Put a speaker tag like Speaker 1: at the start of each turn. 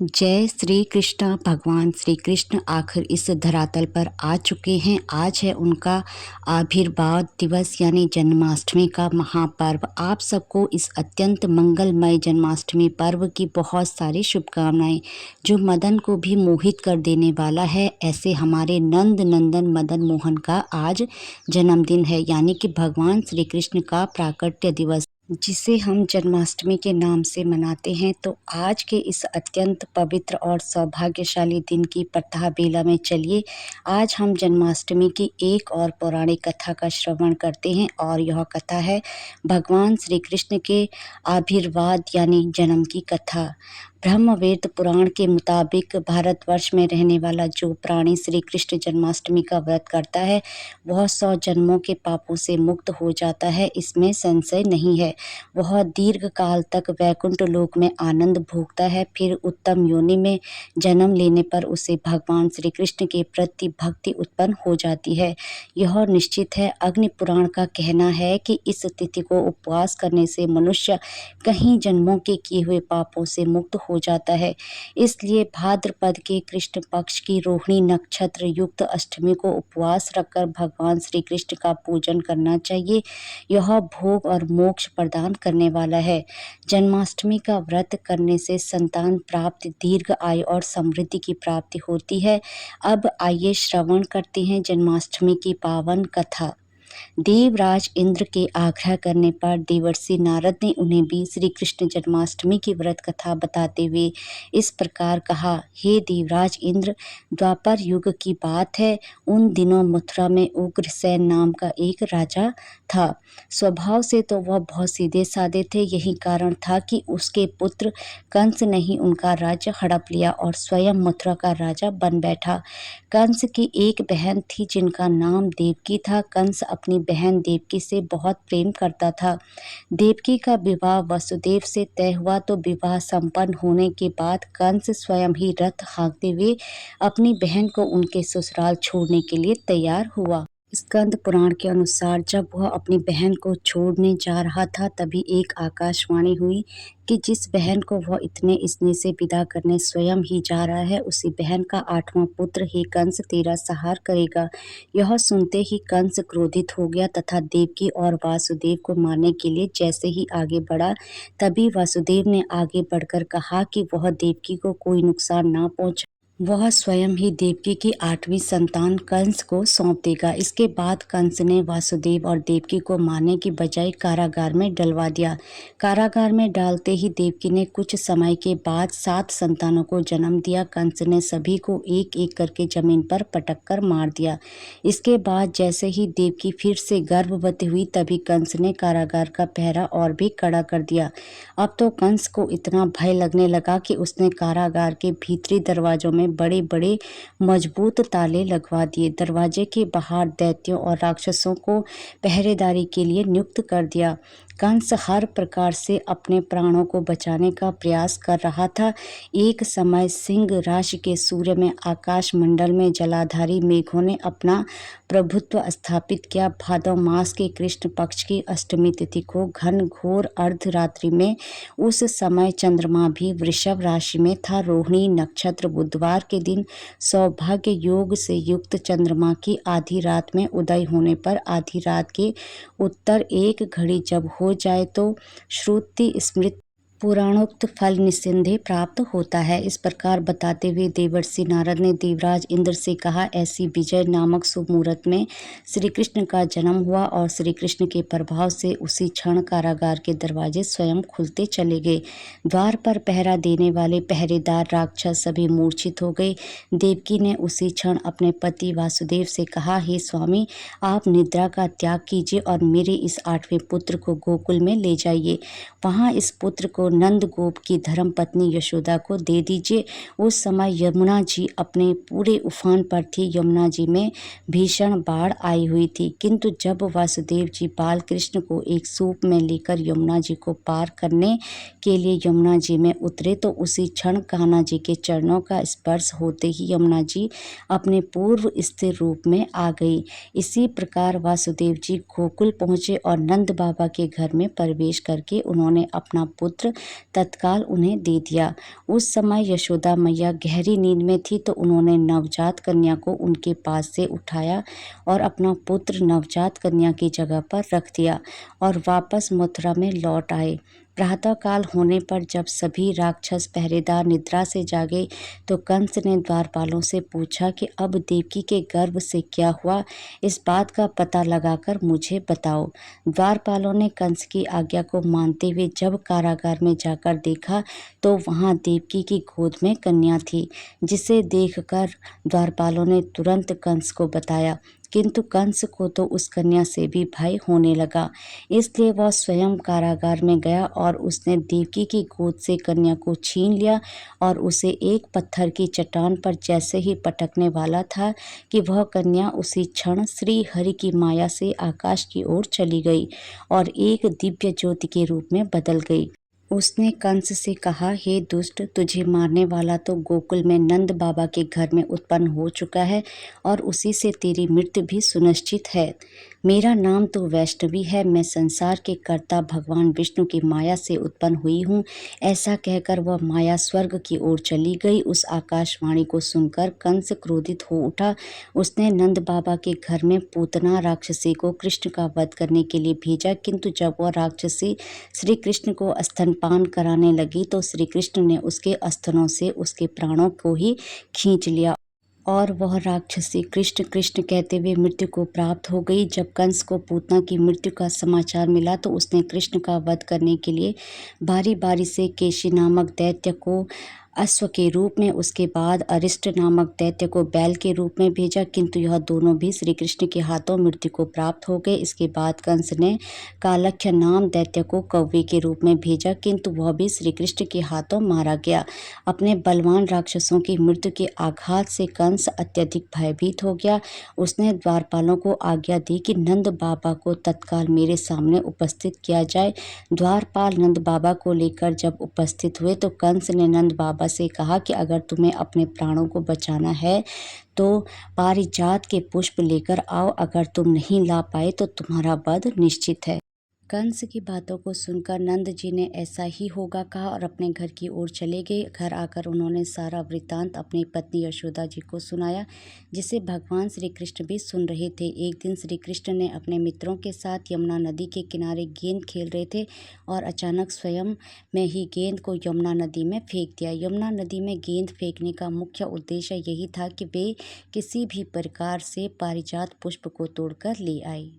Speaker 1: जय श्री कृष्ण। भगवान श्री कृष्ण आखिर इस धरातल पर आ चुके हैं। आज है उनका आविर्भाव दिवस यानी जन्माष्टमी का महापर्व। आप सबको इस अत्यंत मंगलमय जन्माष्टमी पर्व की बहुत सारी शुभकामनाएं। जो मदन को भी मोहित कर देने वाला है, ऐसे हमारे नंद नंदन मदन मोहन का आज जन्मदिन है, यानी कि भगवान श्री कृष्ण का प्राकट्य दिवस, जिसे हम जन्माष्टमी के नाम से मनाते हैं। तो आज के इस अत्यंत पवित्र और सौभाग्यशाली दिन की प्रातः बेला में चलिए आज हम जन्माष्टमी की एक और पौराणिक कथा का श्रवण करते हैं। और यह कथा है भगवान श्री कृष्ण के आविर्भाव यानी जन्म की कथा। ब्रह्मवेद पुराण के मुताबिक भारतवर्ष में रहने वाला जो प्राणी श्री कृष्ण जन्माष्टमी का व्रत करता है, वह 100 जन्मों के पापों से मुक्त हो जाता है, इसमें संशय नहीं है। वह दीर्घ काल तक वैकुंठ लोक में आनंद भोगता है। फिर उत्तम योनि में जन्म लेने पर उसे भगवान श्री कृष्ण के प्रति भक्ति उत्पन्न हो जाती है। यह निश्चित है। अग्नि पुराण का कहना है कि इस तिथि को उपवास करने से मनुष्य कई जन्मों के किए हुए पापों से मुक्त हो जाता है। इसलिए भाद्रपद के कृष्ण पक्ष की रोहिणी नक्षत्र युक्त अष्टमी को उपवास रखकर भगवान श्री कृष्ण का पूजन करना चाहिए। यह भोग और मोक्ष प्रदान करने वाला है। जन्माष्टमी का व्रत करने से संतान प्राप्ति, दीर्घ आयु और समृद्धि की प्राप्ति होती है। अब आइए श्रवण करते हैं जन्माष्टमी की पावन कथा। देवराज इंद्र के आग्रह करने पर देवर्षि नारद ने उन्हें भी श्री कृष्ण जन्माष्टमी की व्रत कथा बताते हुए इस प्रकार कहा। हे देवराज इंद्र, द्वापर युग की बात है। उन दिनों मथुरा में उग्रसेन नाम का एक राजा था। स्वभाव से तो वह बहुत सीधे साधे थे। यही कारण था कि उसके पुत्र कंस ने ही उनका राज्य हड़प लिया और स्वयं मथुरा का राजा बन बैठा। कंस की एक बहन थी जिनका नाम देवकी था। कंस अपनी बहन देवकी से बहुत प्रेम करता था। देवकी का विवाह वसुदेव से तय हुआ तो विवाह संपन्न होने के बाद कंस स्वयं ही रथ हाँकते हुए अपनी बहन को उनके ससुराल छोड़ने के लिए तैयार हुआ। स्कंद पुराण के अनुसार जब वह अपनी बहन को छोड़ने जा रहा था, तभी एक आकाशवाणी हुई कि जिस बहन को वह इतने स्नेह से विदा करने स्वयं ही जा रहा है, उसी बहन का 8वां पुत्र ही कंस तेरा संहार करेगा। यह सुनते ही कंस क्रोधित हो गया तथा देवकी और वासुदेव को मारने के लिए जैसे ही आगे बढ़ा, तभी वासुदेव ने आगे बढ़कर कहा कि वह देवकी को कोई नुकसान ना पहुंचाए। वह स्वयं ही देवकी की 8वीं संतान कंस को सौंप देगा। इसके बाद कंस ने वासुदेव और देवकी को मारने की बजाय कारागार में डलवा दिया। कारागार में डालते ही देवकी ने कुछ समय के बाद 7 संतानों को जन्म दिया। कंस ने सभी को एक एक करके जमीन पर पटक कर मार दिया। इसके बाद जैसे ही देवकी फिर से गर्भवती हुई, तभी कंस ने कारागार का पहरा और भी कड़ा कर दिया। अब तो कंस को इतना भय लगने लगा कि उसने कारागार के भीतरी दरवाजों में बड़े बड़े मजबूत ताले लगवा दिए। दरवाजे के बाहर दैत्यों और राक्षसों को पहरेदारी के लिए नियुक्त कर दिया। कंस हर प्रकार से अपने प्राणों को बचाने का प्रयास कर रहा था। एक समय सिंह राशि के सूर्य में आकाश मंडल में जलाधारी मेघों ने अपना प्रभुत्व स्थापित किया। भादव मास के कृष्ण पक्ष की अष्टमी तिथि को घन घोर अर्धरात्रि में उस समय चंद्रमा भी वृषभ राशि में था। रोहिणी नक्षत्र बुधवार के दिन सौभाग्य योग से युक्त चंद्रमा की आधी रात में उदय होने पर आधी रात के उत्तर एक घड़ी जब हो जाए तो श्रुति स्मृत पुराणोक्त फल निस्संदेह प्राप्त होता है। इस प्रकार बताते हुए देवर्षि नारद ने देवराज इंद्र से कहा, ऐसी विजय नामक शुभ मुहूर्त में श्री कृष्ण का जन्म हुआ और श्री कृष्ण के प्रभाव से उसी क्षण कारागार के दरवाजे स्वयं खुलते चले गए। द्वार पर पहरा देने वाले पहरेदार राक्षस सभी मूर्छित हो गए। देवकी ने उसी क्षण अपने पति वासुदेव से कहा, हे स्वामी, आप निद्रा का त्याग कीजिए और मेरे इस 8वें पुत्र को गोकुल में ले जाइए। वहाँ इस पुत्र को नंद गोप की धर्म पत्नी यशोदा को दे दीजिए। उस समय यमुना जी अपने पूरे उफान पर थी। यमुना जी में भीषण बाढ़ आई हुई थी, किंतु जब वासुदेव जी बाल कृष्ण को एक सूप में लेकर यमुना जी को पार करने के लिए यमुना जी में उतरे, तो उसी क्षण कान्हा जी के चरणों का स्पर्श होते ही यमुना जी अपने पूर्व स्थिर रूप में आ गई। इसी प्रकार वासुदेव जी गोकुल पहुँचे और नंद बाबा के घर में प्रवेश करके उन्होंने अपना पुत्र तत्काल उन्हें दे दिया। उस समय यशोदा मैया गहरी नींद में थी, तो उन्होंने नवजात कन्या को उनके पास से उठाया और अपना पुत्र नवजात कन्या की जगह पर रख दिया और वापस मथुरा में लौट आए। प्रातःकाल होने पर जब सभी राक्षस पहरेदार निद्रा से जागे, तो कंस ने द्वारपालों से पूछा कि अब देवकी के गर्भ से क्या हुआ, इस बात का पता लगाकर मुझे बताओ। द्वारपालों ने कंस की आज्ञा को मानते हुए जब कारागार में जाकर देखा, तो वहां देवकी की गोद में कन्या थी, जिसे देखकर द्वारपालों ने तुरंत कंस को बताया। किंतु कंस को तो उस कन्या से भी भय होने लगा, इसलिए वह स्वयं कारागार में गया और उसने देवकी की गोद से कन्या को छीन लिया और उसे एक पत्थर की चट्टान पर जैसे ही पटकने वाला था कि वह कन्या उसी क्षण श्री हरि की माया से आकाश की ओर चली गई और एक दिव्य ज्योति के रूप में बदल गई। उसने कंस से कहा, हे दुष्ट, तुझे मारने वाला तो गोकुल में नंद बाबा के घर में उत्पन्न हो चुका है और उसी से तेरी मृत्यु भी सुनिश्चित है। मेरा नाम तो वैष्णवी है, मैं संसार के कर्ता भगवान विष्णु की माया से उत्पन्न हुई हूँ। ऐसा कहकर वह माया स्वर्ग की ओर चली गई। उस आकाशवाणी को सुनकर कंस क्रोधित हो उठा। उसने नंद बाबा के घर में पूतना राक्षसी को कृष्ण का वध करने के लिए भेजा, किंतु जब वह राक्षसी श्री कृष्ण को स्तनपान कराने लगी, तो श्री कृष्ण ने उसके स्तनों से उसके प्राणों को ही खींच लिया और वह राक्षसी कृष्ण कृष्ण कहते हुए मृत्यु को प्राप्त हो गई। जब कंस को पूतना की मृत्यु का समाचार मिला, तो उसने कृष्ण का वध करने के लिए बारी बारी से केशी नामक दैत्य को अश्व के रूप में, उसके बाद अरिष्ट नामक दैत्य को बैल के रूप में भेजा, किंतु यह दोनों भी श्री कृष्ण के हाथों मृत्यु को प्राप्त हो गए। इसके बाद कंस ने कालख्य नाम दैत्य को कौवे के रूप में भेजा, किंतु वह भी श्री कृष्ण के हाथों मारा गया। अपने बलवान राक्षसों की मृत्यु के आघात से कंस अत्यधिक भयभीत हो गया। उसने द्वारपालों को आज्ञा दी कि नंद बाबा को तत्काल मेरे सामने उपस्थित किया जाए। द्वारपाल नंद बाबा को लेकर जब उपस्थित हुए, तो कंस ने नंद बाबा से कहा कि अगर तुम्हें अपने प्राणों को बचाना है तो पारिजात के पुष्प लेकर आओ, अगर तुम नहीं ला पाए तो तुम्हारा वध निश्चित है। कंस की बातों को सुनकर नंद जी ने ऐसा ही होगा कहा और अपने घर की ओर चले गए। घर आकर उन्होंने सारा वृत्तांत अपनी पत्नी यशोदा जी को सुनाया, जिसे भगवान श्री कृष्ण भी सुन रहे थे। एक दिन श्री कृष्ण ने अपने मित्रों के साथ यमुना नदी के किनारे गेंद खेल रहे थे और अचानक स्वयं में ही गेंद को यमुना नदी में फेंक दिया। यमुना नदी में गेंद फेंकने का मुख्य उद्देश्य यही था कि वे किसी भी प्रकार से पारिजात पुष्प को तोड़कर ले आए।